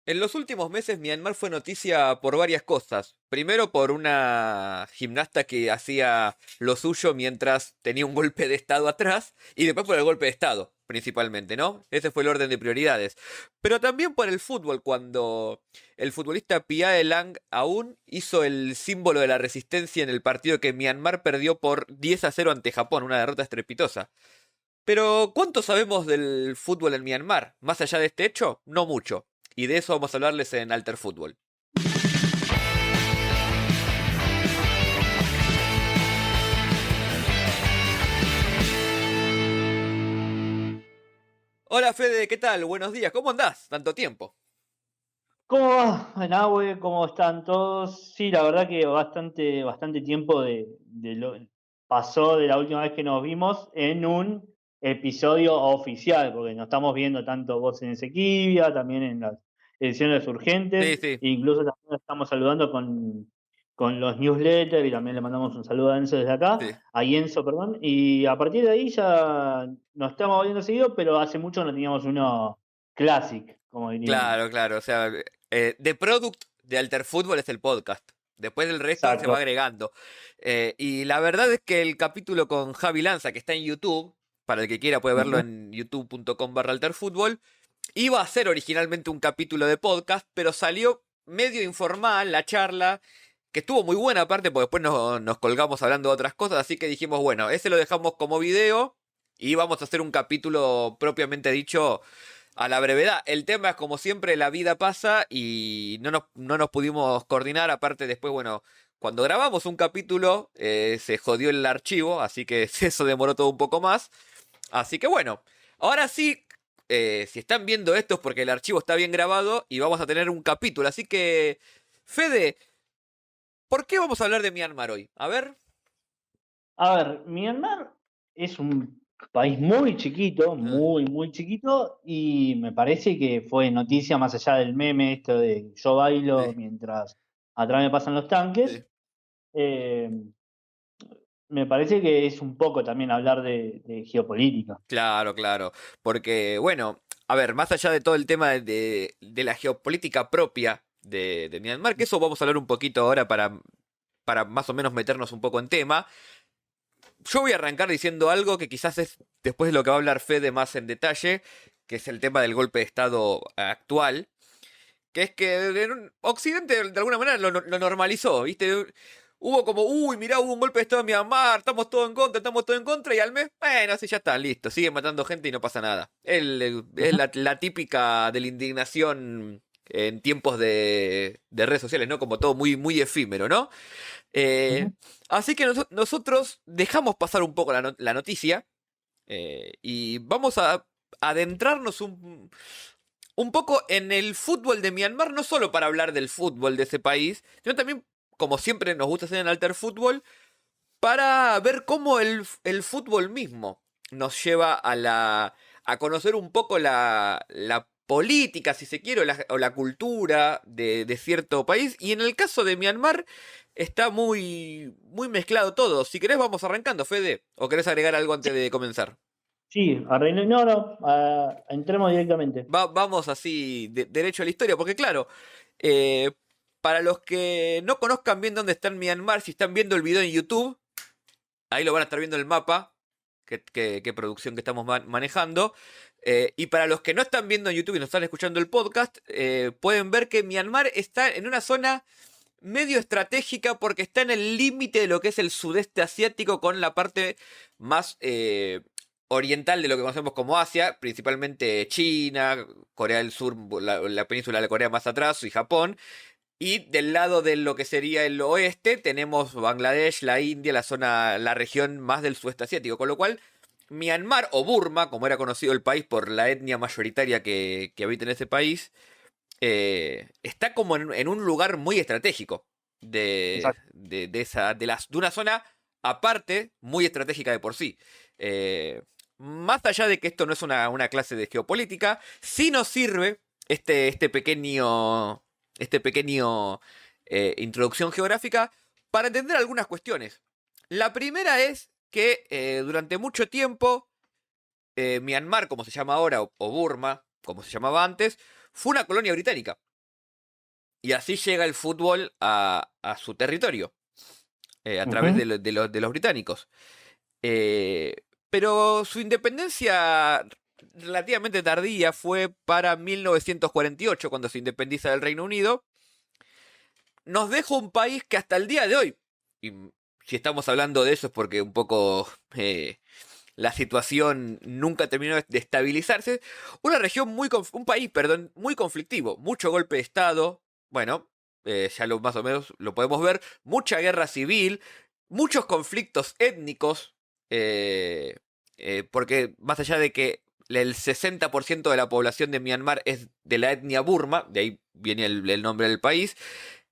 En los últimos meses Myanmar fue noticia por varias cosas. Primero por una gimnasta que hacía lo suyo mientras tenía un golpe de estado atrás y después por el golpe de estado, principalmente, ¿no? Ese fue el orden de prioridades. Pero también por el fútbol, cuando el futbolista Pia Elang Aun hizo el símbolo de la resistencia en el partido que Myanmar perdió por 10-0 ante Japón, una derrota estrepitosa. Pero, ¿cuánto sabemos del fútbol en Myanmar? Más allá de este hecho, no mucho. Y de eso vamos a hablarles en Alter Fútbol. Hola Fede, ¿qué tal? Buenos días, ¿cómo andás? Tanto tiempo. ¿Cómo va, Nahue? ¿Cómo están todos? Sí, la verdad que bastante tiempo pasó de la última vez que nos vimos en un episodio oficial, porque nos estamos viendo tanto vos en Esequibia, también en las ediciones urgentes, Sí, sí, e incluso también nos estamos saludando con los newsletters, y también le mandamos un saludo a Enzo desde acá, sí. a Enzo, perdón, y a partir de ahí ya nos estamos viendo seguido, pero hace mucho no teníamos uno classic, como diríamos. Claro, claro. O sea, The Product de Alter Fútbol es el podcast. Después del resto se va Exacto. agregando. Y la verdad es que el capítulo con Javi Lanza, que está en YouTube, para el que quiera puede verlo Ujú. en youtube.com/alterfutbol, iba a ser originalmente un capítulo de podcast, pero salió medio informal la charla, que estuvo muy buena aparte, porque después nos colgamos hablando de otras cosas, así que dijimos, bueno, ese lo dejamos como video y vamos a hacer un capítulo propiamente dicho a la brevedad. El tema es como siempre, la vida pasa y no nos pudimos coordinar, aparte después, bueno, cuando grabamos un capítulo se jodió el archivo, así que eso demoró todo un poco más. Así que bueno, ahora sí, si están viendo esto es porque el archivo está bien grabado y vamos a tener un capítulo. Así que, Fede, ¿por qué vamos a hablar de Myanmar hoy? A ver. A ver, Myanmar es un país muy chiquito, Ah, muy chiquito, y me parece que fue noticia más allá del meme esto de yo bailo sí, mientras atrás me pasan los sí. tanques. eh, Me parece que es un poco también hablar de geopolítica. Claro, claro. Porque, bueno, a ver, más allá de todo el tema de la geopolítica propia de Myanmar, que eso vamos a hablar un poquito ahora para más o menos meternos un poco en tema. Yo voy a arrancar diciendo algo que quizás es después de lo que va a hablar Fede más en detalle, que es el tema del golpe de Estado actual, que es que en Occidente de alguna manera lo normalizó, ¿viste? Hubo como, uy, mirá, hubo un golpe de Estado en Myanmar, estamos todos en contra, y al mes, bueno, sí, ya está, listo, siguen matando gente y no pasa nada. Es Ujú, la típica de la indignación en tiempos de redes sociales, ¿no? Como todo muy efímero, ¿no? Eh, ujú. Así que nosotros dejamos pasar un poco la noticia y vamos a adentrarnos un poco en el fútbol de Myanmar, no solo para hablar del fútbol de ese país, sino también, como siempre nos gusta hacer en Alter Fútbol, para ver cómo el fútbol mismo nos lleva a conocer un poco la política, si se quiere, o la cultura de cierto país. Y en el caso de Myanmar está muy mezclado todo. Si querés vamos arrancando, Fede, o querés agregar algo antes de comenzar. Sí, arreglé. No, no, entremos directamente. Vamos así, derecho a la historia, porque claro, eh, para los que no conozcan bien dónde está Myanmar, si están viendo el video en YouTube, ahí lo van a estar viendo el mapa, qué producción que estamos manejando. Y para los que no están viendo en YouTube y no están escuchando el podcast, pueden ver que Myanmar está en una zona medio estratégica porque está en el límite de lo que es el sudeste asiático con la parte más oriental de lo que conocemos como Asia, principalmente China, Corea del Sur, la península de Corea más atrás y Japón. Y del lado de lo que sería el oeste tenemos Bangladesh, la India, la región más del sudeste asiático. Con lo cual, Myanmar o Burma, como era conocido el país por la etnia mayoritaria que habita en ese país, está como en un lugar muy estratégico Exacto. de una zona aparte, muy estratégica de por sí. Eh, Más allá de que esto no es una clase de geopolítica, sí nos sirve este pequeño introducción geográfica para entender algunas cuestiones. La primera es que durante mucho tiempo Myanmar, como se llama ahora, o Burma, como se llamaba antes, fue una colonia británica. Y así llega el fútbol a su territorio, a través Ujú. de los británicos. Pero su independencia relativamente tardía fue para 1948, cuando se independiza del Reino Unido. Nos deja un país que hasta el día de hoy, y si estamos hablando de eso es porque un poco la situación nunca terminó de estabilizarse, una región un país, perdón, muy conflictivo, mucho golpe de Estado, bueno, ya más o menos lo podemos ver, mucha guerra civil, muchos conflictos étnicos, eh, porque más allá de que el 60% de la población de Myanmar es de la etnia burma, de ahí viene el nombre del país,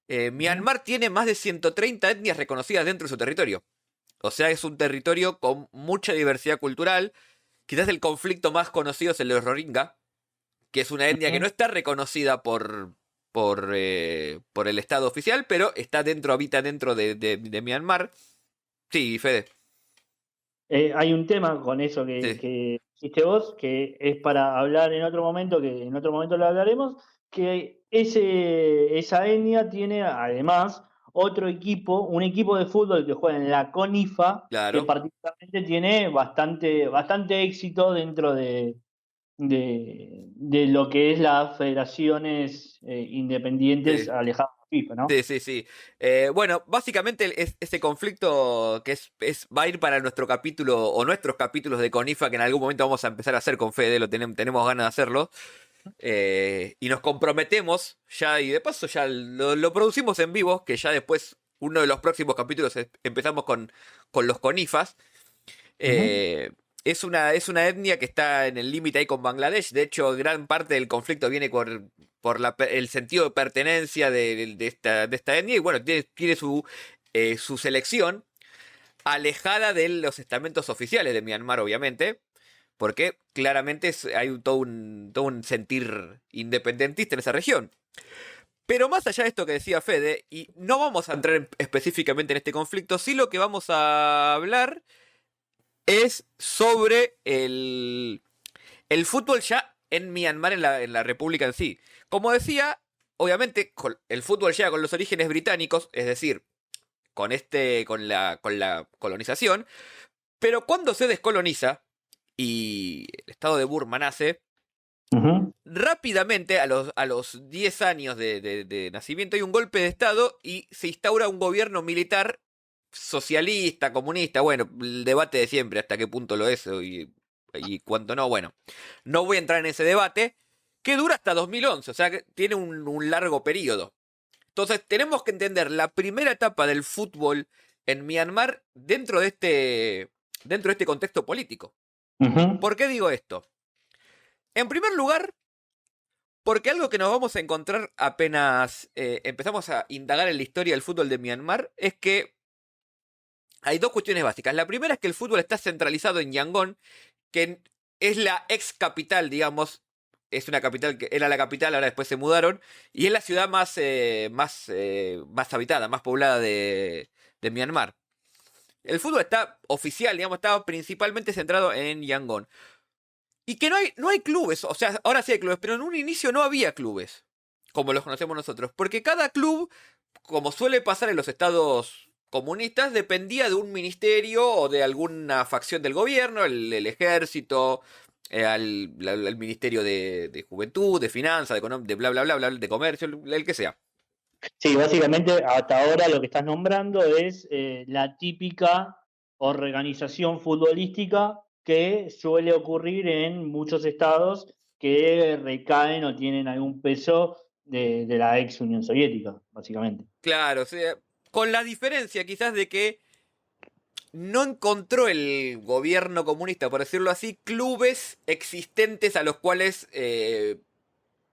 Ujú. Myanmar tiene más de 130 etnias reconocidas dentro de su territorio. O sea, es un territorio con mucha diversidad cultural. Quizás el conflicto más conocido es el de los Rohingya, que es una etnia que no Ujú. está reconocida por el Estado oficial, pero habita dentro de Myanmar. Sí, Fede. Hay un tema con eso Sí, que hiciste vos, que es para hablar en otro momento, que en otro momento lo hablaremos, que esa etnia tiene además otro equipo, un equipo de fútbol que juega en la CONIFA, que claro. particularmente tiene bastante éxito dentro de lo que es las federaciones independientes Sí. alejadas de FIFA, ¿no? Sí, sí, sí. Bueno, básicamente ese conflicto que va a ir para nuestro capítulo o nuestros capítulos de Conifa que en algún momento vamos a empezar a hacer con Fede, tenemos ganas de hacerlo. Y nos comprometemos ya, y de paso ya lo producimos en vivo, que ya después, uno de los próximos capítulos empezamos con los Conifas. Ujú. Eh, es una etnia que está en el límite ahí con Bangladesh. De hecho, gran parte del conflicto viene por el sentido de pertenencia de esta etnia. Y bueno, tiene su selección alejada de los estamentos oficiales de Myanmar, obviamente. Porque claramente hay todo un sentir independentista en esa región. Pero más allá de esto que decía Fede, y no vamos a entrar específicamente en este conflicto, sí lo que vamos a hablar es sobre el fútbol ya en Myanmar, en la República en sí. Como decía, obviamente el fútbol llega con los orígenes británicos, es decir, con la colonización, pero cuando se descoloniza y el estado de Burma nace, Ujú. rápidamente, a los 10 años de nacimiento, hay un golpe de estado y se instaura un gobierno militar socialista, comunista, bueno, el debate de siempre, hasta qué punto lo es y cuánto no, bueno, no voy a entrar en ese debate, que dura hasta 2011, o sea, que tiene un largo periodo. Entonces, tenemos que entender la primera etapa del fútbol en Myanmar dentro de este contexto político. Ujú. ¿Por qué digo esto? En primer lugar, porque algo que nos vamos a encontrar apenas empezamos a indagar en la historia del fútbol de Myanmar es que hay dos cuestiones básicas. La primera es que el fútbol está centralizado en Yangon, que es la ex capital, digamos. Es una capital que era la capital, ahora después se mudaron. Y es la ciudad más habitada, más poblada de Myanmar. El fútbol está oficial, digamos, está principalmente centrado en Yangon. Y que no hay clubes, o sea, ahora sí hay clubes, pero en un inicio no había clubes, como los conocemos nosotros, porque cada club, como suele pasar en los estados comunistas, dependía de un ministerio o de alguna facción del gobierno, el ejército, el ministerio de juventud, de finanzas, de bla, bla, bla, bla, de comercio, el que sea. Sí, básicamente hasta ahora lo que estás nombrando es la típica organización futbolística que suele ocurrir en muchos estados que recaen o tienen algún peso de la ex Unión Soviética, básicamente. Claro, o sea, con la diferencia quizás de que no encontró el gobierno comunista, por decirlo así, clubes existentes a los cuales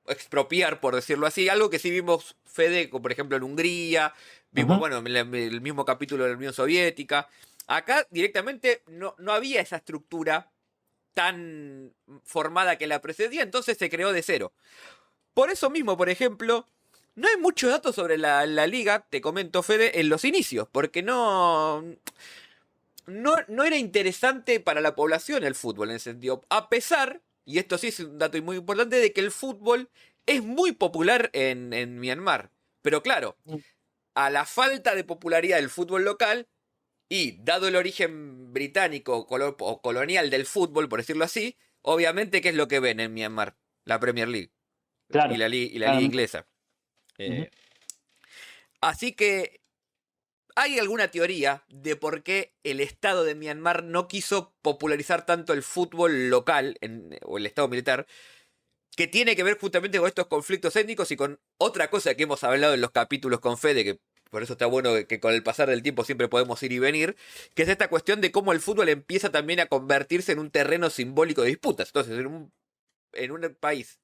expropiar, por decirlo así. Algo que sí vimos, Fede, como por ejemplo en Hungría, vimos, Ujú. bueno, el mismo capítulo de la Unión Soviética. Acá directamente no había esa estructura tan formada que la precedía, entonces se creó de cero. Por eso mismo, por ejemplo, no hay muchos datos sobre la liga, te comento, Fede, en los inicios, porque no era interesante para la población el fútbol en ese sentido. A pesar, y esto sí es un dato muy importante, de que el fútbol es muy popular en Myanmar. Pero claro, Mm. a la falta de popularidad del fútbol local y dado el origen británico o colonial del fútbol, por decirlo así, obviamente, ¿qué es lo que ven en Myanmar? La Premier League y Claro, y la liga claramente. inglesa. Ujú. Eh, Así que ¿hay alguna teoría de por qué el Estado de Myanmar no quiso popularizar tanto el fútbol local o el Estado militar, que tiene que ver justamente con estos conflictos étnicos y con otra cosa que hemos hablado en los capítulos con Fede, que por eso está bueno que con el pasar del tiempo siempre podemos ir y venir, que es esta cuestión de cómo el fútbol empieza también a convertirse en un terreno simbólico de disputas? Entonces, en un país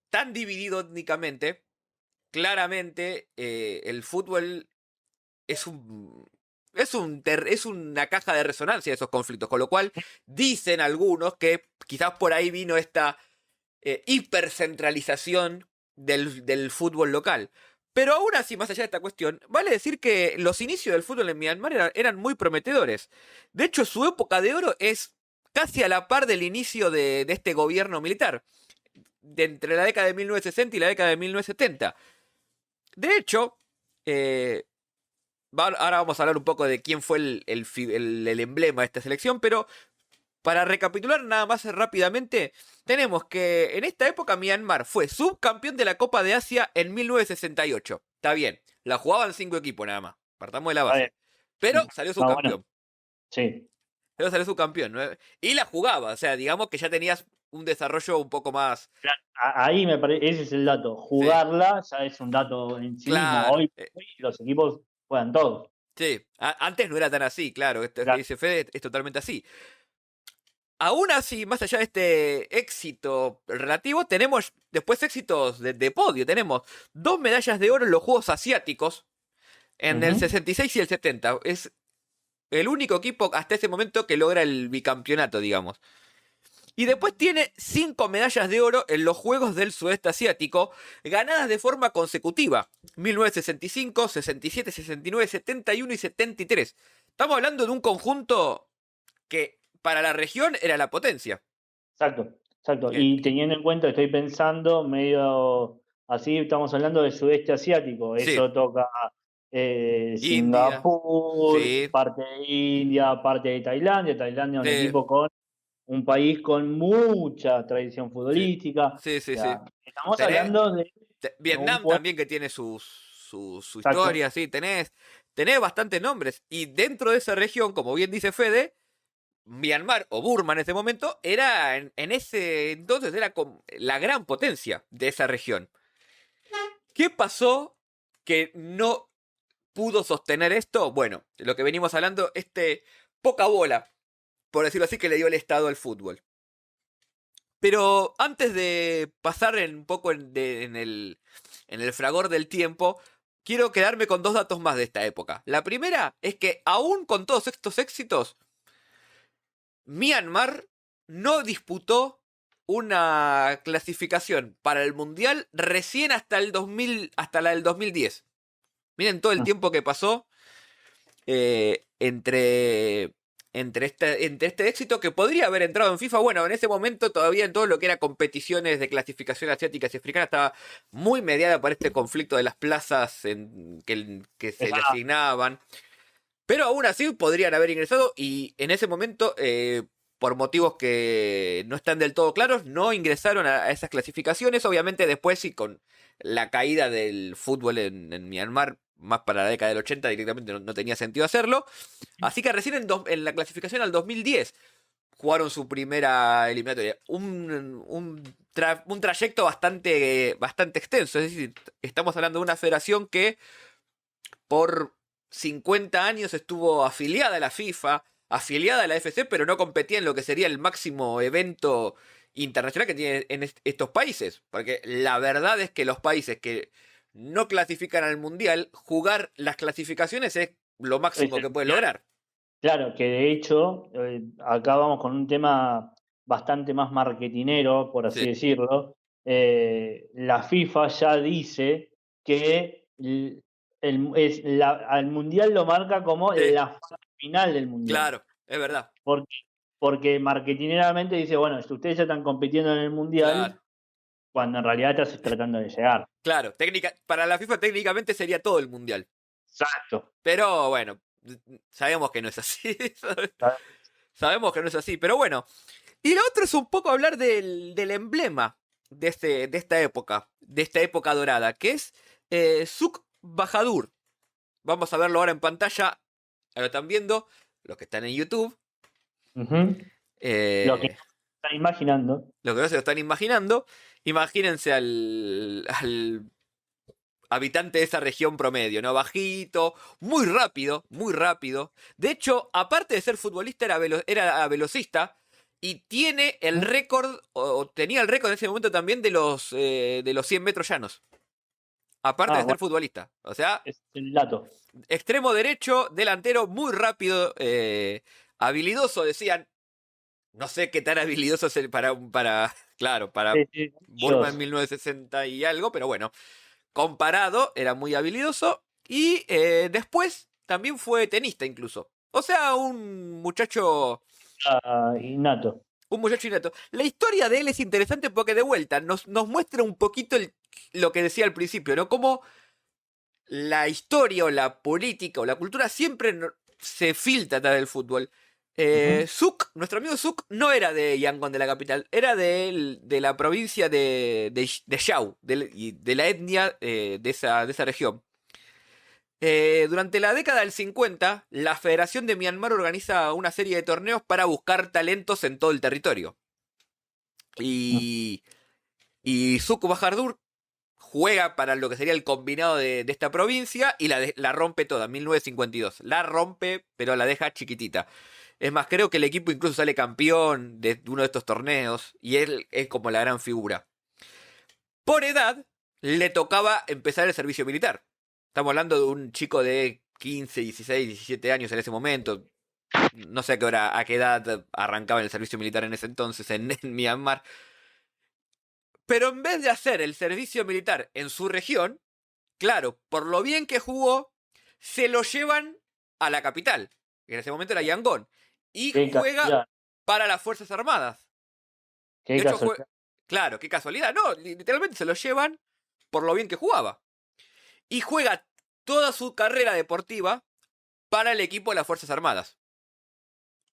tan dividido étnicamente, claramente el fútbol es es una caja de resonancia de esos conflictos, con lo cual dicen algunos que quizás por ahí vino esta hipercentralización del fútbol local. Pero aún así, más allá de esta cuestión, vale decir que los inicios del fútbol en Myanmar eran muy prometedores. De hecho, su época de oro es casi a la par del inicio de este gobierno militar, de entre la década de 1960 y la década de 1970. De hecho, eh, ahora vamos a hablar un poco de quién fue el emblema de esta selección, pero para recapitular nada más rápidamente, tenemos que en esta época Myanmar fue subcampeón de la Copa de Asia en 1968. Está bien, la jugaban 5 equipos nada más, partamos de la Está bien. base. Pero Mm. salió No, bueno, subcampeón, sí. pero salió subcampeón. ¿No? Y la jugaba, o sea, digamos que ya tenías un desarrollo un poco más... Claro, ahí me parece, ese es el dato. Sí, Jugarla ya es un dato en sí mismo. claro. Hoy los equipos juegan todos. Sí, antes no era tan así, claro, esto que Claro. dice Fede es totalmente así. Aún así, más allá de este éxito relativo, tenemos después éxitos de podio. Tenemos 2 medallas de oro en los Juegos Asiáticos en el Ujú. 66 y el 70. Es el único equipo hasta ese momento que logra el bicampeonato, digamos. Y después tiene 5 medallas de oro en los Juegos del Sudeste Asiático, ganadas de forma consecutiva. 1965, 67, 69, 71 y 73. Estamos hablando de un conjunto que para la región era la potencia. Exacto, exacto. Eh, Y teniendo en cuenta, estoy pensando medio así, estamos hablando del sudeste asiático. Sí, Eso toca India, Singapur, sí, parte de India, parte de Tailandia. Tailandia es un sí, equipo con un país con mucha tradición sí, futbolística. sí, O sí, sea, sí. estamos Tenés hablando de un Vietnam pueblo también que tiene su exacto. historia, sí, tenés bastantes nombres. Y dentro de esa región, como bien dice Fede, Myanmar o Burma en ese momento era, en ese entonces, era la gran potencia de esa región. ¿Qué pasó que no pudo sostener esto? Bueno, lo que venimos hablando, poca bola, por decirlo así, que le dio el Estado al fútbol. Pero antes de pasar un poco en el fragor del tiempo, quiero quedarme con 2 datos más de esta época. La primera es que aún con todos estos éxitos, Myanmar no disputó una clasificación para el Mundial recién hasta el 2000, hasta la del 2010. Miren todo el Mm. tiempo que pasó entre entre este éxito que podría haber entrado en FIFA. Bueno, en ese momento todavía en todo lo que era competiciones de clasificación asiáticas y africanas estaba muy mediada por este conflicto de las plazas que se le Esa- asignaban. Pero aún así podrían haber ingresado y en ese momento, por motivos que no están del todo claros, no ingresaron a esas clasificaciones. Obviamente después sí, con la caída del fútbol en Myanmar, más para la década del 80 directamente no tenía sentido hacerlo. Así que recién en la clasificación al 2010 jugaron su primera eliminatoria. Un trayecto bastante extenso. Es decir, estamos hablando de una federación que por 50 años estuvo afiliada a la FIFA, afiliada a la FC, pero no competía en lo que sería el máximo evento internacional que tienen en estos países. Porque la verdad es que los países que no clasifican al Mundial, jugar las clasificaciones es lo máximo que pueden lograr. Claro, que de hecho, acá vamos con un tema bastante más marketinero, por Sí, así decirlo. La FIFA ya dice que al Mundial lo marca como sí, la fase final del Mundial. claro, es verdad, Porque, porque marketineramente dice, bueno, si ustedes ya están compitiendo en el claro. Mundial, cuando en realidad estás tratando de llegar. Claro, para la FIFA técnicamente sería todo el mundial. Exacto. Pero bueno, sabemos que no es así. ¿Sabes? Sabemos que no es así, pero bueno. Y lo otro es un poco hablar del emblema de esta época dorada, que es Suk Bahadur. Vamos a verlo ahora en pantalla. Lo están viendo, los que están en YouTube. Ujú. Lo que Eh, están imaginando. Lo que no se lo están imaginando. Imagínense al habitante de esa región promedio, ¿no? Bajito, muy rápido, muy rápido. De hecho, aparte de ser futbolista, era velocista y tiene el récord, o tenía el récord en ese momento también de los 100 metros llanos. Aparte de ser Bueno, futbolista. O sea, es el dato. extremo derecho, delantero, muy rápido, habilidoso, decían. No sé qué tan habilidoso es claro, para Sí, sí, Burma en Dios. 1960 y algo, pero bueno, comparado, era muy habilidoso. Y después también fue tenista incluso. O sea, Innato. un muchacho innato. La historia de él es interesante porque de vuelta nos muestra un poquito lo que decía al principio, ¿no? Cómo la historia o la política o la cultura siempre se filtra a través del fútbol. Ujú. Suk, nuestro amigo Suk, no era de Yangon, de la capital, era de la provincia de Yau, de la etnia de esa región. Durante la década del 50, la Federación de Myanmar organiza una serie de torneos para buscar talentos en todo el territorio. Y, y Suk Bahadur juega para lo que sería el combinado de esta provincia y la rompe toda, 1952. La rompe, pero la deja chiquitita. Es más, creo que el equipo incluso sale campeón de uno de estos torneos y él es como la gran figura. Por edad, le tocaba empezar el servicio militar. Estamos hablando de un chico de 15, 16, 17 años en ese momento. No sé a qué edad arrancaba el servicio militar en ese entonces en Myanmar. Pero en vez de hacer el servicio militar en su región, claro, por lo bien que jugó, se lo llevan a la capital, que en ese momento era Yangon, y Qué juega casualidad. para las Fuerzas Armadas. Qué De hecho, casualidad. claro, qué casualidad, no, literalmente se lo llevan por lo bien que jugaba. Y juega toda su carrera deportiva para el equipo de las Fuerzas Armadas.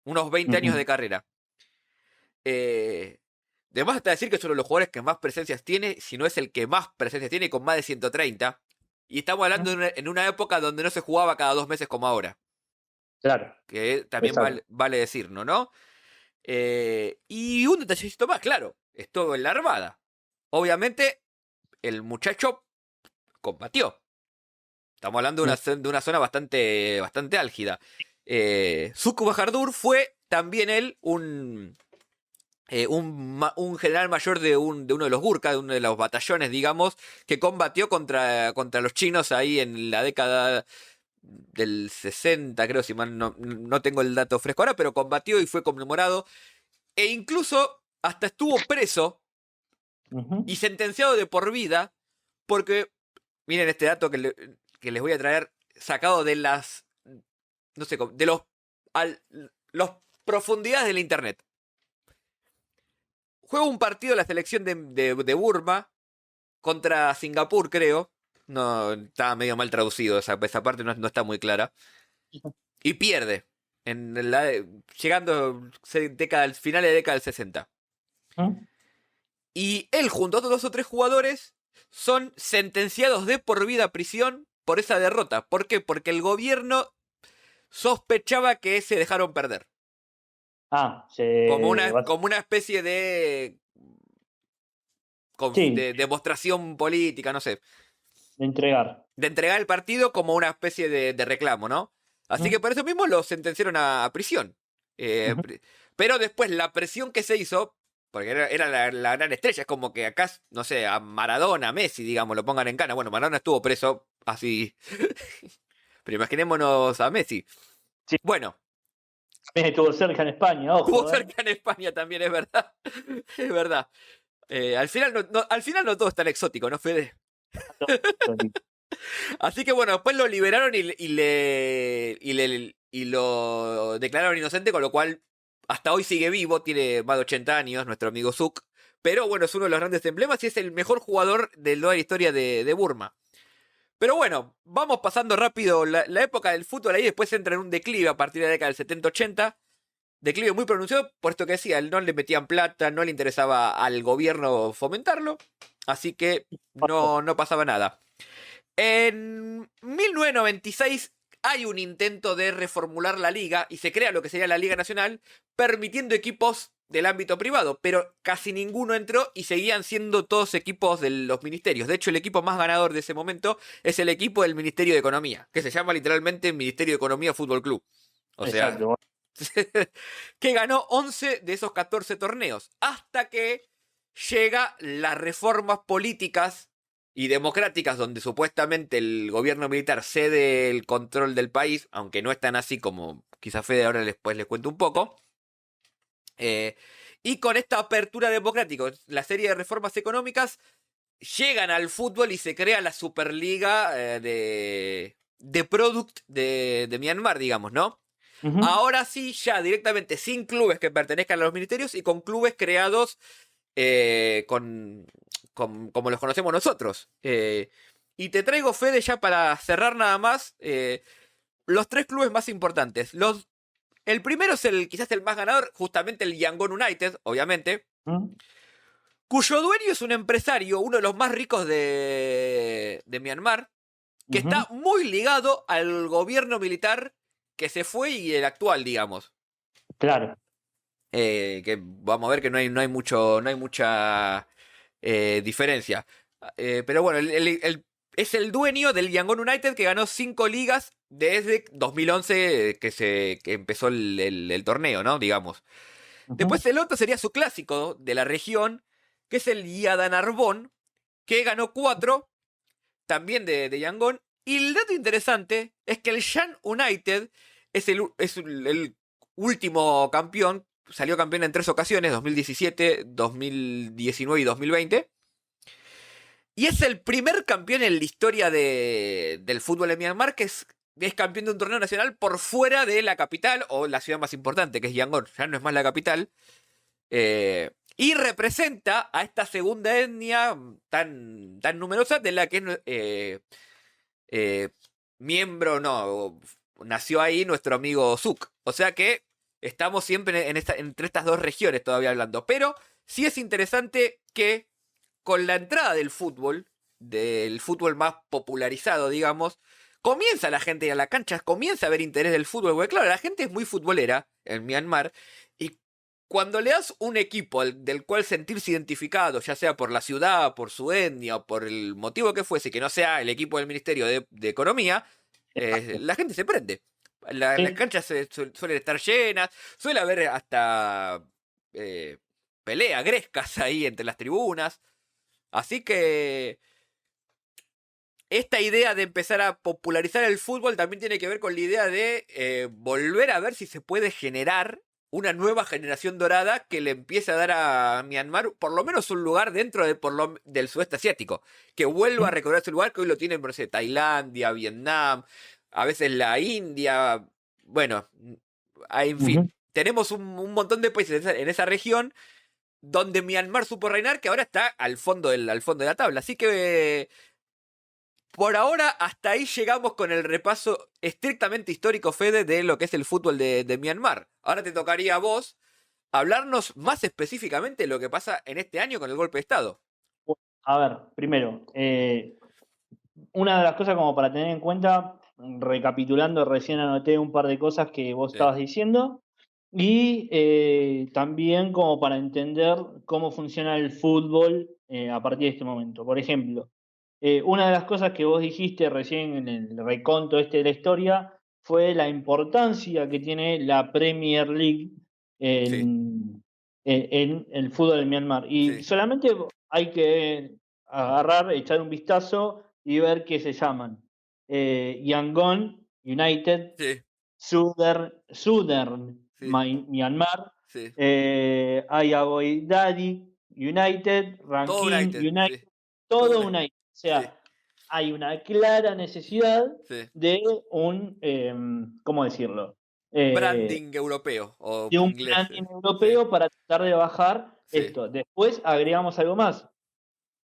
Unos 20 años Ujú. de carrera. Además, hasta decir que es uno de los jugadores que más presencias tiene, si no es el que más presencias tiene, con más de 130. Y estamos hablando en una época donde no se jugaba cada 2 meses como ahora. Claro, Que también exacto. vale decirlo, ¿no? Y un detallecito más, claro. Estuvo en la Armada. Obviamente, el muchacho combatió. Estamos hablando Mm. de una zona bastante álgida. Suku Bahardur fue también él un general mayor de uno de los Gurkha, de uno de los batallones, digamos, que combatió contra los chinos ahí en la década del 60, creo, si mal no tengo el dato fresco ahora, pero combatió y fue conmemorado. E incluso hasta estuvo preso y Ujú. sentenciado de por vida, porque, miren este dato que les voy a traer, sacado de no sé, de los profundidades del internet. Juega un partido de la selección de Burma contra Singapur, creo. No, estaba medio mal traducido, esa parte no está muy clara. Y pierde. Llegando al final de década del 60. Ujú. Y él, junto a otros 2 o 3 jugadores, son sentenciados de por vida a prisión por esa derrota. ¿Por qué? Porque el gobierno sospechaba que se dejaron perder. Ah, Como una especie sí, de demostración política, no sé. de entregar. De entregar el partido como una especie de reclamo, ¿no? Así que Ujú. por eso mismo lo sentenciaron a prisión. Eh, Ujú. pero después la presión que se hizo, porque era la gran estrella, es como que acá, no sé, a Maradona, a Messi, digamos, lo pongan en cana. Bueno, Maradona estuvo preso así. Pero imaginémonos a Messi. Sí, Bueno, estuvo cerca en España, estuvo ojo, ¿eh? cerca en España también, es verdad. Es verdad. Al final no todo es tan exótico, ¿no, Fede? Así que bueno, después lo liberaron y lo declararon inocente, con lo cual hasta hoy sigue vivo, tiene más de 80 años, nuestro amigo Suk, pero bueno, es uno de los grandes emblemas y es el mejor jugador de toda la historia de Burma. Pero bueno, vamos pasando rápido la época del fútbol ahí, después entra en un declive a partir de la década del 70-80. Declive muy pronunciado, por esto que decía, no le metían plata, no le interesaba al gobierno fomentarlo, así que no pasaba nada. En 1996 hay un intento de reformular la liga y se crea lo que sería la Liga Nacional, permitiendo equipos del ámbito privado, pero casi ninguno entró y seguían siendo todos equipos de los ministerios. De hecho, el equipo más ganador de ese momento es el equipo del Ministerio de Economía, que se llama literalmente Ministerio de Economía Fútbol Club. O sea, Exacto. que ganó 11 de esos 14 torneos, hasta que llega las reformas políticas y democráticas, donde supuestamente el gobierno militar cede el control del país, aunque no es tan así como quizá Fede ahora después les cuento un poco. Y con esta apertura democrática, la serie de reformas económicas, llegan al fútbol y se crea la Superliga de Product de Myanmar, digamos, ¿no? Ujú. Ahora sí, ya directamente sin clubes que pertenezcan a los ministerios y con clubes creados como los conocemos nosotros. Y te traigo, Fede, ya para cerrar nada más, los 3 clubes más importantes. El primero es quizás el más ganador, justamente el Yangon United, obviamente, Ujú. cuyo dueño es un empresario, uno de los más ricos de Myanmar, que Ujú. está muy ligado al gobierno militar que se fue y el actual, digamos. Claro. Que vamos a ver que no hay mucha diferencia. Pero bueno, es el dueño del Yangon United que ganó 5 ligas desde 2011 que empezó el torneo, ¿no? Digamos. Ujú. Después el otro sería su clásico de la región, que es el Yadanarbon, que ganó 4 también de Yangon. Y el dato interesante es que el Yan United es el último campeón. Salió campeón en 3 ocasiones, 2017, 2019 y 2020. Y es el primer campeón en la historia del fútbol en Myanmar que es campeón de un torneo nacional por fuera de la capital o la ciudad más importante, que es Yangon. Ya no es más la capital. Y representa a esta segunda etnia tan numerosa de la que eh, miembro, no, nació ahí nuestro amigo Zouk. O sea que estamos siempre entre estas dos regiones todavía hablando. Pero sí es interesante que con la entrada del fútbol más popularizado, digamos, comienza la gente a ir a la cancha, comienza a haber interés del fútbol, porque claro, la gente es muy futbolera en Myanmar, y cuando le das un equipo del cual sentirse identificado, ya sea por la ciudad, por su etnia o por el motivo que fuese, que no sea el equipo del Ministerio de Economía, Exacto. la gente se prende. Las Sí. canchas suelen estar llenas, suele haber hasta eh, peleas, grescas ahí entre las tribunas. Así que esta idea de empezar a popularizar el fútbol también tiene que ver con la idea de volver a ver si se puede generar una nueva generación dorada que le empiece a dar a Myanmar por lo menos un lugar dentro del sudeste asiático, que vuelva a Ujú. recordar ese lugar que hoy lo tienen, no sé, Tailandia, Vietnam, a veces la India, bueno, en Ujú. fin, tenemos un montón de países en esa región donde Myanmar supo reinar que ahora está al fondo de la tabla, así que por ahora, hasta ahí llegamos con el repaso estrictamente histórico, Fede, de lo que es el fútbol de Myanmar. Ahora te tocaría a vos hablarnos más específicamente de lo que pasa en este año con el golpe de Estado. A ver, primero, una de las cosas como para tener en cuenta, recapitulando, recién anoté un par de cosas que vos Sí, estabas diciendo, y también como para entender cómo funciona el fútbol a partir de este momento. Por ejemplo, una de las cosas que vos dijiste recién en el reconto este de la historia fue la importancia que tiene la Premier League sí, en el fútbol de Myanmar. Y sí, solamente hay que agarrar, echar un vistazo y ver qué se llaman. Yangon United, sí, Southern sí, Myanmar, sí. Ayagodari United, Todo Rankin United, United, sí, todo todo United, United. O sí, sea, hay una clara necesidad sí, de un, ¿cómo decirlo? eh, Branding europeo o de un inglés. branding Sí, europeo para tratar de bajar sí, esto. Después agregamos algo más.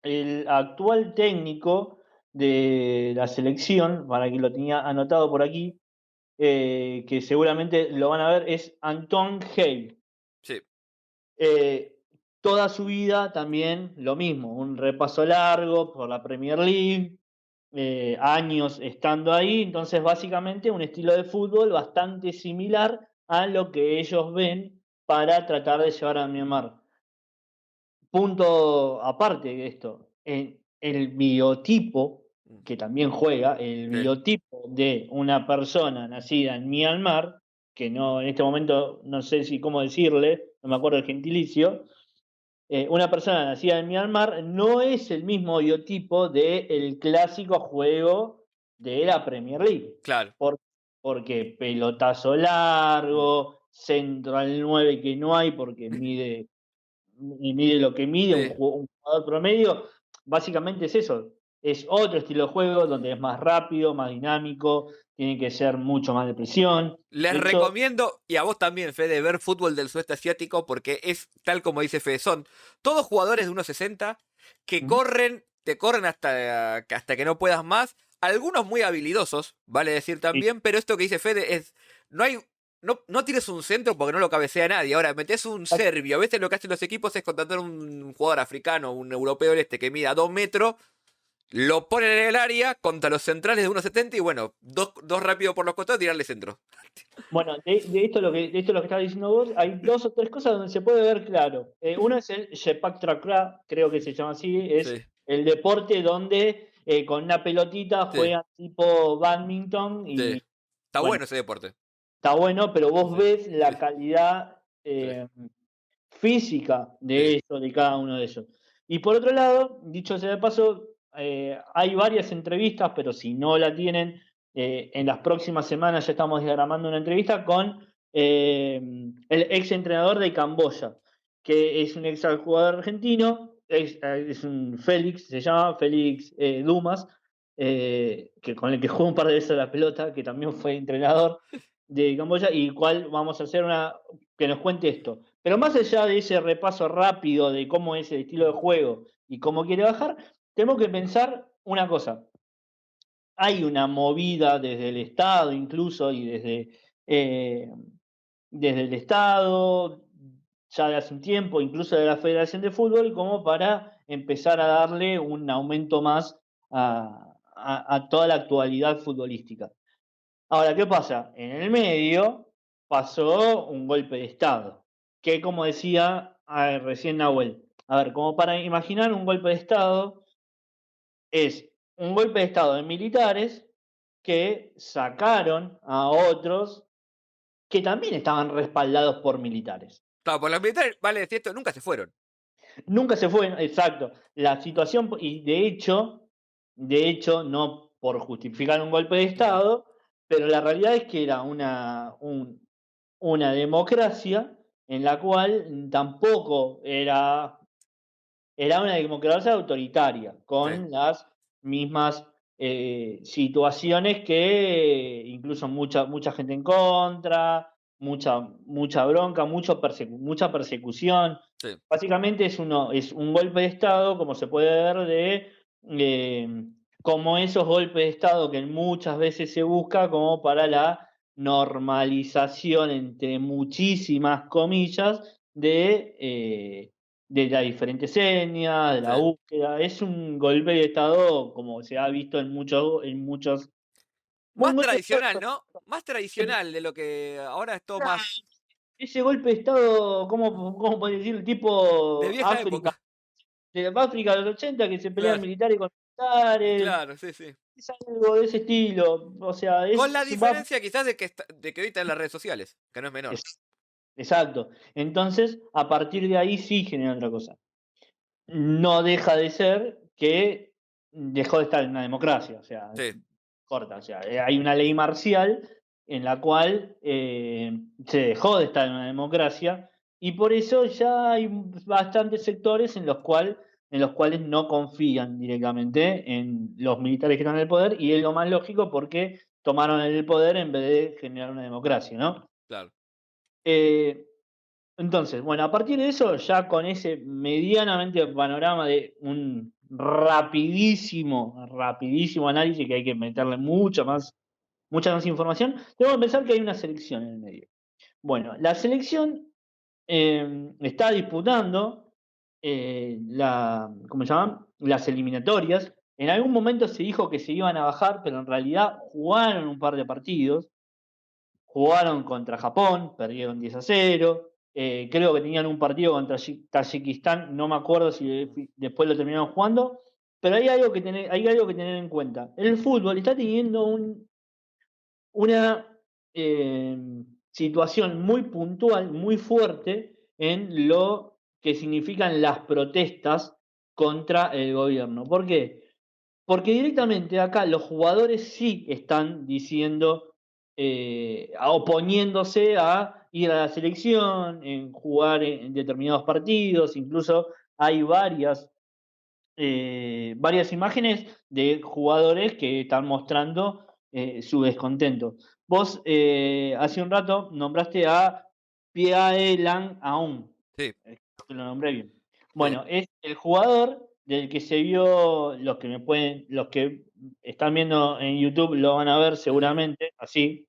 El actual técnico de la selección, para que lo tenía anotado por aquí, que seguramente lo van a ver, es Anton Hey. sí. Eh, Toda su vida también lo mismo, un repaso largo por la Premier League, años estando ahí, entonces básicamente un estilo de fútbol bastante similar a lo que ellos ven para tratar de llevar a Myanmar. Punto aparte de esto, el biotipo, Mm, que también juega, el sí. biotipo de una persona nacida en Myanmar, que no en este momento no sé si cómo decirle, no me acuerdo el gentilicio, una persona nacida en Myanmar no es el mismo biotipo del clásico juego de la Premier League. Claro. ¿Por Porque pelotazo Mm, largo, centro al 9 que no hay porque mide lo que mide sí. un jugador promedio, básicamente es eso. Es otro estilo de juego donde es más rápido, más dinámico, tiene que ser mucho más de presión. Les De hecho, recomiendo, y a vos también, Fede, ver fútbol del sudeste asiático porque es tal como dice Fede, son todos jugadores de 1,60 que ujú, corren, te corren hasta que no puedas más. Algunos muy habilidosos, vale decir sí, también, pero esto que dice Fede es, no hay, no tires un centro porque no lo cabecea nadie. Ahora, metes un serbio. A veces lo que hacen los equipos es contratar un jugador africano, un europeo del este que mida 2 metros, lo ponen en el área contra los centrales de 1,70 y bueno, dos rápido por los costados, tirarle centro. bueno, de esto lo que estás diciendo vos, hay dos o tres cosas donde se puede ver claro. Uno es el Sepak Takraw, creo que se llama así, es Sí. el deporte donde con una pelotita Sí, juegan tipo badminton sí. y Está bueno, bueno ese deporte. está bueno, pero vos Sí, ves sí, la calidad sí, física de sí, ellos, de cada uno de ellos. Y por otro lado, dicho sea de paso, hay varias entrevistas, pero si no la tienen, en las próximas semanas ya estamos diagramando una entrevista con el ex entrenador de Camboya, que es un ex jugador argentino, es un Félix, se llama Félix Dumas, que con el que jugó un par de veces a la pelota, que también fue entrenador de Camboya, y cual vamos a hacer que nos cuente esto. Pero más allá de ese repaso rápido de cómo es el estilo de juego y cómo quiere bajar, tenemos que pensar una cosa. Hay una movida desde el Estado incluso y eh, desde el Estado, ya de hace un tiempo, incluso de la Federación de Fútbol, como para empezar a darle un aumento más a toda la actualidad futbolística. Ahora, ¿qué pasa? En el medio pasó un golpe de Estado, que como decía recién Nahuel, a ver, como para imaginar un golpe de Estado, es un golpe de Estado de militares que sacaron a otros que también estaban respaldados por militares. claro, por los militares, vale decir esto, nunca se fueron. Nunca se fue, exacto. La situación, y de hecho, no por justificar un golpe de Ujú, Estado, pero la realidad es que era una democracia en la cual tampoco era una democracia autoritaria, sí, con las mismas situaciones que incluso mucha gente en contra, mucha bronca, mucha persecución. sí, Básicamente es un golpe de Estado, como se puede ver, eh, como esos golpes de Estado que muchas veces se busca como para la normalización, entre muchísimas comillas, de las diferentes señas, de la sí. búsqueda. Es un golpe de Estado como se ha visto en Más muchos tradicional, ¿no? Más tradicional de lo que ahora es todo más ese golpe de Estado, ¿cómo podés decir? de Tipo vieja África, época. de África de los 80 que se pelean Claro, militares con militares, claro, sí, sí. es algo de ese estilo. O sea, Con la va, diferencia quizás de que ahorita en las redes sociales, que no es menor. es- exacto. Entonces, a partir de ahí sí genera otra cosa. No deja de ser que dejó de estar en una democracia, o sea, Sí, corta, o sea, hay una ley marcial en la cual se dejó de estar en una democracia y por eso ya hay bastantes sectores en los cuales no confían directamente en los militares que están en el poder y es lo más lógico porque tomaron el poder en vez de generar una democracia, ¿no? Claro. Eh, entonces, bueno, a partir de eso, ya con ese medianamente panorama de un rapidísimo análisis que hay que meterle mucha más información, tengo que pensar que hay una selección en el medio. Bueno, la selección está disputando ¿cómo se llaman? Las eliminatorias. En algún momento se dijo que se iban a bajar, pero en realidad jugaron un par de partidos. Jugaron contra Japón, perdieron 10-0. Creo que tenían un partido contra Tayikistán, no me acuerdo si después lo terminaron jugando. Pero hay algo que tener en cuenta. El fútbol está teniendo una eh, situación muy puntual, muy fuerte en lo que significan las protestas contra el gobierno. ¿Por qué? Porque directamente acá los jugadores sí están diciendo, oponiéndose a ir a la selección, en jugar en determinados partidos, incluso hay varias imágenes de jugadores que están mostrando su descontento. Vos hace un rato nombraste a Pierre Lang Aung, Sí, creo que lo nombré bien. sí. Bueno, es el jugador del que se vio, los que están viendo en YouTube lo van a ver seguramente, así.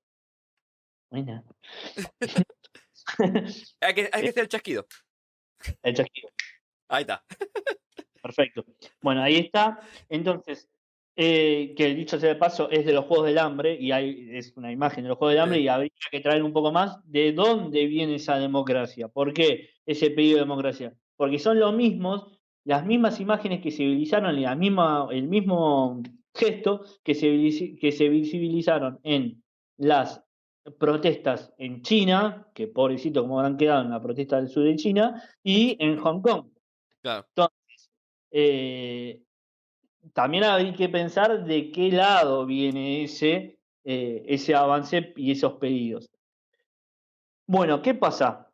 Buena. Hay que hacer el chasquido. El chasquido. Ahí está. Perfecto. Bueno, ahí está. Entonces, que dicho sea de paso, es de los Juegos del Hambre, y es una imagen de los Juegos del Hambre, Sí. y habría que traer un poco más de dónde viene esa democracia. ¿Por qué ese pedido de democracia? Porque son las mismas imágenes que se visibilizaron, y el mismo gesto que se visibilizaron en las protestas en China, que pobrecito como habrán quedado en la protesta del sur de China, y en Hong Kong. Claro. Eh, También hay que pensar de qué lado viene ese avance y esos pedidos. Bueno, ¿qué pasa?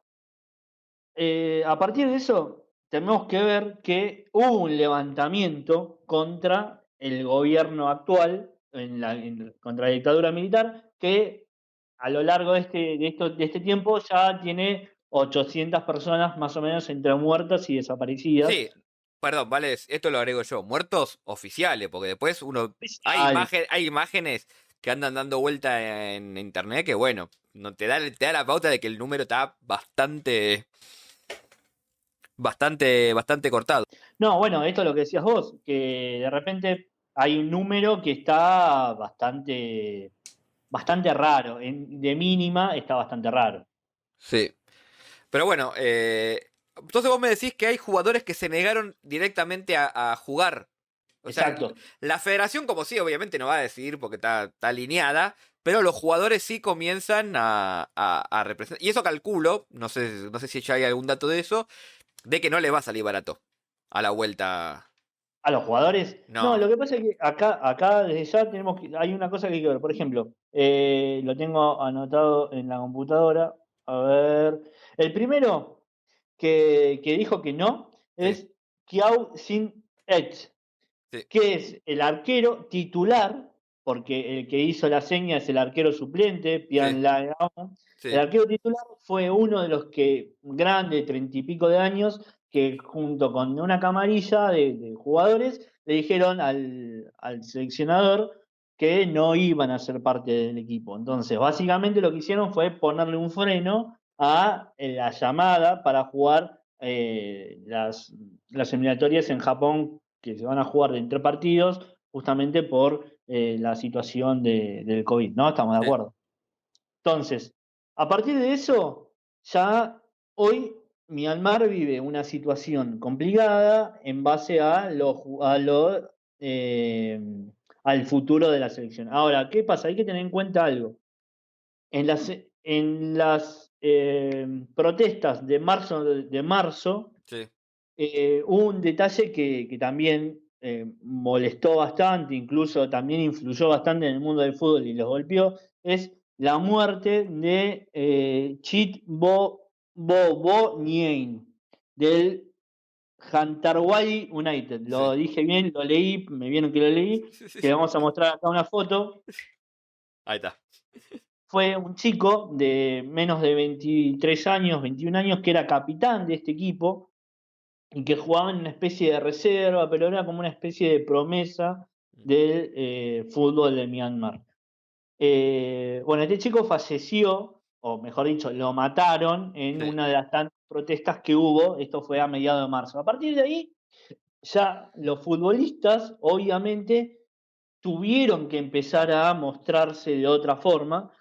A partir de eso, tenemos que ver que hubo un levantamiento contra el gobierno actual, contra la dictadura militar, que a lo largo de este tiempo ya tiene 800 personas más o menos entre muertas y desaparecidas. Sí, perdón, vale, esto lo agrego yo. Muertos oficiales, porque después Especiales. hay imágenes que andan dando vuelta en internet que bueno, no te da la pauta de que el número está bastante cortado. No, bueno, esto es lo que decías vos, que de repente hay un número que está bastante raro, de mínima está bastante raro. Sí. Pero bueno, entonces vos me decís que hay jugadores que se negaron directamente a jugar. O sea, Exacto. la federación como sí, obviamente no va a decidir porque está alineada, pero los jugadores sí comienzan a representar. Y eso calculo, no sé si ya hay algún dato de eso, de que no les va a salir barato a la vuelta. A los jugadores. No, No, lo que pasa es que acá desde ya hay una cosa que hay que ver. Por ejemplo, lo tengo anotado en la computadora. A ver. El primero que dijo que no sí, es Kiao Sin Et, sí, que es el arquero titular, porque el que hizo la seña es el arquero suplente, sí, Pian Lagao. El sí, arquero titular fue uno de los que, grande, 30 y pico de años, que junto con una camarilla de jugadores le dijeron al seleccionador que no iban a ser parte del equipo. Entonces, básicamente lo que hicieron fue ponerle un freno a la llamada para jugar las eliminatorias en Japón, que se van a jugar de entre partidos, justamente por la situación del COVID, ¿no? Estamos de sí. acuerdo. Entonces, a partir de eso, ya hoy Myanmar vive una situación complicada en base eh, al futuro de la selección. Ahora, ¿qué pasa? Hay que tener en cuenta algo. En las protestas de marzo, Sí. hubo un detalle que también molestó bastante, incluso también influyó bastante en el mundo del fútbol y los golpeó, es la muerte de Chit Bo Nien, del Hantarwadi United. Lo Sí. dije bien, lo leí, me vieron que lo leí, que le vamos a mostrar acá una foto. Ahí está. fue un chico de menos de 23 años, 21 años, que era capitán de este equipo y que jugaba en una especie de reserva, pero era como una especie de promesa del fútbol de Myanmar. Bueno, este chico falleció, o mejor dicho, lo mataron en Sí, una de las tantas protestas que hubo, esto fue a mediados de marzo. A partir de ahí, ya los futbolistas, obviamente, tuvieron que empezar a mostrarse de otra forma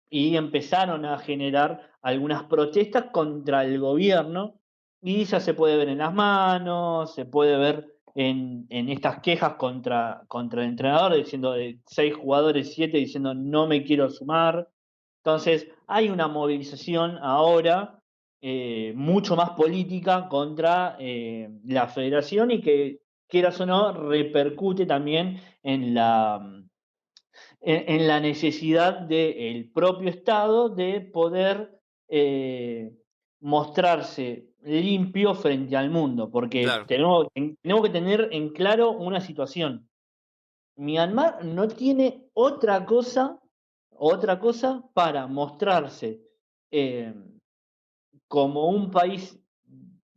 y empezaron a generar algunas protestas contra el gobierno y ya se puede ver en las manos, se puede ver en estas quejas contra el entrenador diciendo de 6 jugadores, 7 diciendo no me quiero sumar. Entonces hay una movilización ahora mucho más política contra la federación y que quieras o no repercute también en la necesidad del propio Estado de poder eh, mostrarse limpio frente al mundo, porque claro, tenemos que tener en claro una situación. Myanmar no tiene otra cosa para mostrarse eh, como un país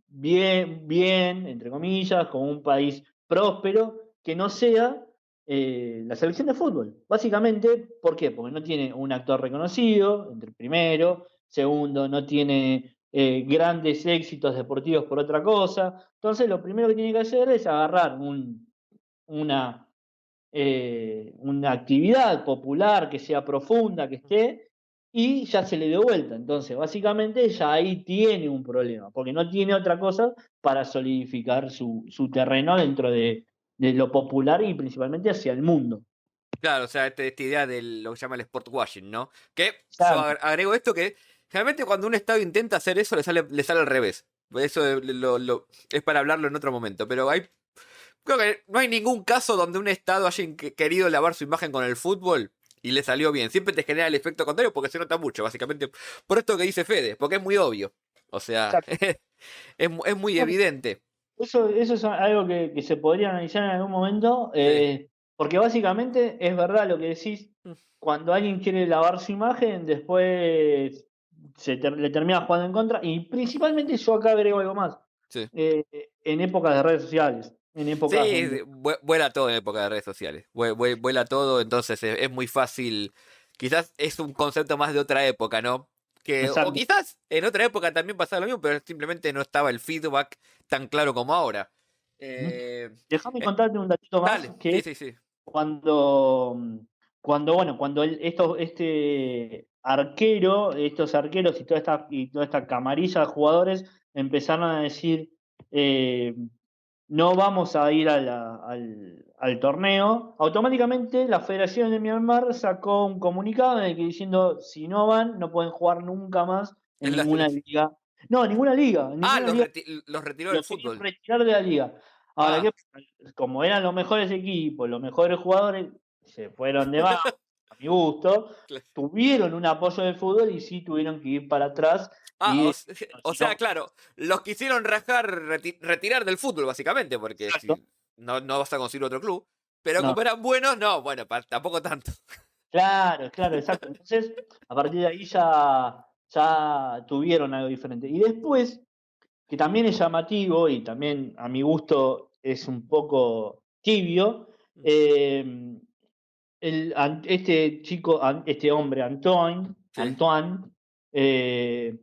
bien, entre comillas, como un país próspero, que no sea la selección de fútbol. Básicamente, ¿por qué? Porque no tiene un actor reconocido, entre primero, segundo, no tiene grandes éxitos deportivos por otra cosa. Entonces, lo primero que tiene que hacer es agarrar una una actividad popular que sea profunda, que esté, y ya se le dio vuelta. Entonces, básicamente, ya ahí tiene un problema, porque no tiene otra cosa para solidificar su terreno dentro de lo popular y principalmente hacia el mundo. claro, o sea, esta idea de lo que se llama el sport washing, ¿no? Que yo Exacto. agrego esto que generalmente cuando un Estado intenta hacer eso le sale al revés. Eso es para hablarlo en otro momento, pero creo que no hay ningún caso donde un Estado haya querido lavar su imagen con el fútbol y le salió bien. Siempre te genera el efecto contrario porque se nota mucho, básicamente. Por esto que dice Fede, porque es muy obvio. O sea, Exacto. es muy Bueno, evidente. eso es algo que se podría analizar en algún momento, Sí. porque básicamente es verdad lo que decís, cuando alguien quiere lavar su imagen, después le termina jugando en contra, y principalmente yo acá agrego algo más, Sí. eh, en épocas de redes sociales, en épocas Sí, donde... vuela todo en época de redes sociales. Vuela todo, entonces es muy fácil. Quizás es un concepto más de otra época, ¿no? O Exacto. quizás en otra época también pasaba lo mismo, pero simplemente no estaba el feedback tan claro como ahora. Ujú. Eh, Déjame eh, contarte un datito más, dale, que sí, es sí, sí. cuando, bueno, cuando este arquero, estos arqueros y toda esta camarilla de jugadores empezaron a decir, eh, no vamos a ir al torneo, automáticamente la Federación de Myanmar sacó un comunicado en el que diciendo, si no van, no pueden jugar nunca más en Es la ninguna selección. liga. No, en Ah, ninguna liga los retiró del los querían fútbol. retirar de la liga. Ahora, Ah, ¿qué pasa? Como eran los mejores equipos, los mejores jugadores, se fueron de más, a mi gusto, cla- tuvieron un apoyo del fútbol y sí tuvieron que ir para atrás ah, y o si sea, no, claro, los quisieron rajar, retirar del fútbol, básicamente, porque exacto, si no vas a conseguir otro club. Pero no. como eran buenos, no, bueno, tampoco tanto. Claro, claro, exacto. Entonces, a partir de ahí ya tuvieron algo diferente. Y después, que también es llamativo y también a mi gusto es un poco tibio, eh, este chico, este hombre, Sí. Antoine, eh,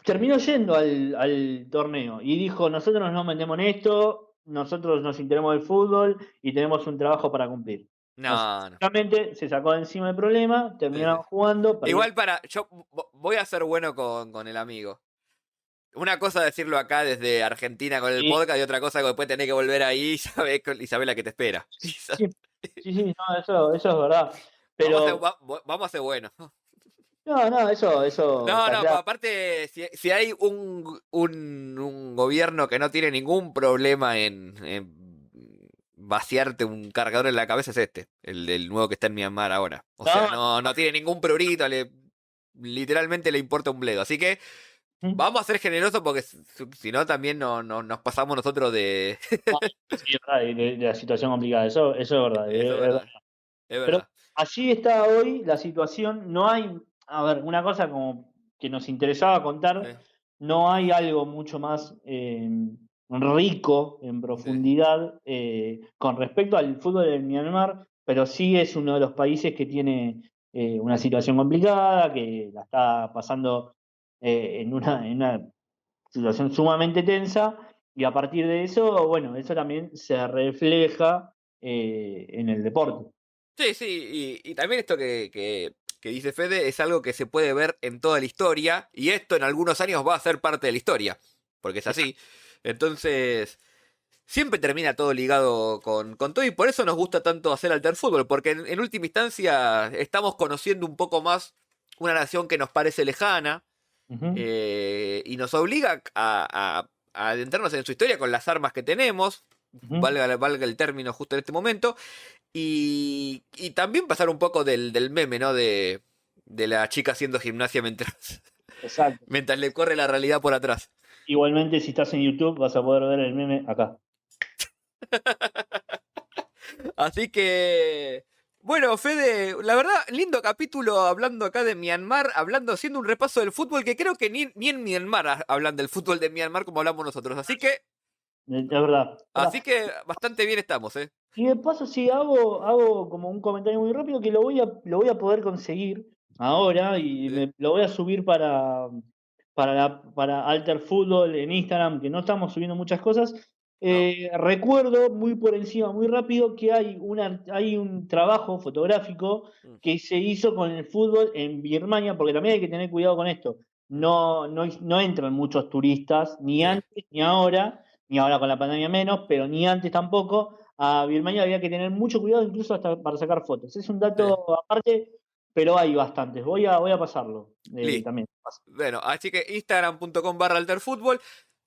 terminó yendo al torneo y dijo, nosotros no nos metemos en esto, nosotros nos interesamos del fútbol y tenemos un trabajo para cumplir. Entonces, No, no. básicamente se sacó de encima el problema, Sí, sí. terminaron jugando, perdieron. Igual yo voy a ser bueno con el amigo. Una cosa decirlo acá desde Argentina con el Sí, podcast y otra cosa que después tenés que volver ahí y sabés la que te espera. sí, sí, sí, no, eso es verdad. Vamos a ser, Pero, vamos a ser buenos. no, no, eso No, está no, claro. aparte, si hay un gobierno que no tiene ningún problema en vaciarte un cargador en la cabeza es este, el del nuevo que está en Myanmar ahora. O sea, No, no tiene ningún prurito, literalmente le importa un bledo. Así que no, vamos a ser generosos porque si no también nos pasamos nosotros de... sí, es verdad, de la situación complicada, eso es verdad, Eso es es verdad. verdad, es Pero verdad. allí está hoy la situación, no hay, a ver, una cosa como que nos interesaba Sí, contar, no hay algo mucho más rico en sí. profundidad con respecto al fútbol de Myanmar, pero sí es uno de los países que tiene una situación complicada, que la está pasando en una situación sumamente tensa, y a partir de eso, bueno, eso también se refleja en el deporte. Sí, sí, y también esto que dice Fede es algo que se puede ver en toda la historia, y esto en algunos años va a ser parte de la historia, porque es así. Entonces, siempre termina todo ligado con todo, y por eso nos gusta tanto hacer alter fútbol, porque en última instancia estamos conociendo un poco más una nación que nos parece lejana, Ujú, y nos obliga a adentrarnos en su historia con las armas que tenemos, ujú. valga el término justo en este momento, y también pasar un poco del meme, ¿no? De la chica haciendo gimnasia mientras, Exacto. mientras le corre la realidad por atrás. Igualmente, si estás en YouTube, vas a poder ver el meme acá. Así que, bueno, Fede, la verdad, lindo capítulo hablando acá de Myanmar, hablando, haciendo un repaso del fútbol, que creo que ni en Myanmar hablan del fútbol de Myanmar como hablamos nosotros. Es verdad, Así ¿verdad? que bastante bien estamos, ¿eh? Y de paso, sí, hago como un comentario muy rápido que lo voy a poder conseguir ahora y Sí, lo voy a subir para Alter Fútbol en Instagram, que no estamos subiendo muchas cosas. ¿no? Recuerdo muy por encima, muy rápido, que hay un trabajo fotográfico Mm, que se hizo con el fútbol en Birmania, porque también hay que tener cuidado con esto. ujú, No entran muchos turistas, ni sí, antes ni ahora con la pandemia menos, pero ni antes tampoco a Birmania había que tener mucho cuidado, incluso hasta para sacar fotos. Es un sí. dato aparte, pero hay bastantes. Voy a pasarlo Listo. también. Bueno, así que instagram.com/alterfútbol.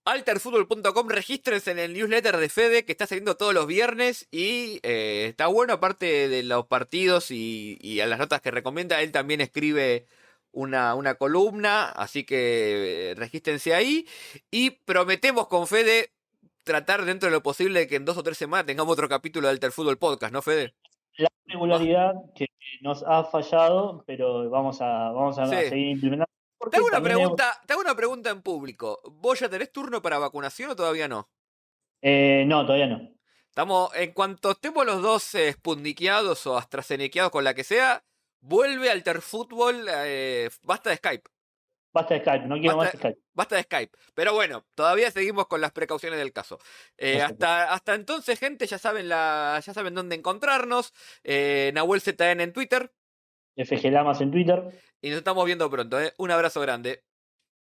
Alterfútbol.com, regístrense en el newsletter de Fede que está saliendo todos los viernes y está bueno, aparte de los partidos y a las notas que recomienda, él también escribe una columna, así que regístrense ahí y prometemos con Fede tratar dentro de lo posible de que en 2 o 3 semanas tengamos otro capítulo de Alterfútbol Podcast, ¿no, Fede? La Va. regularidad que nos ha fallado, pero vamos a Sí. seguir implementando, Te porque hago una también pregunta, te hago una pregunta en público. ¿Vos ya tenés turno para vacunación o todavía no? no, todavía no. Estamos, en cuanto estemos los dos sputniqueados o astrazenequeados con la que sea, vuelve Alterfútbol, basta de Skype, Basta de Skype, no quiero basta, más Skype. basta de Skype. Pero bueno, todavía seguimos con las precauciones del caso. Exacto. Hasta entonces, gente, ya saben dónde encontrarnos. Nahuel ZN en Twitter. FG Lamas en Twitter. Y nos estamos viendo pronto, ¿eh? Un abrazo grande.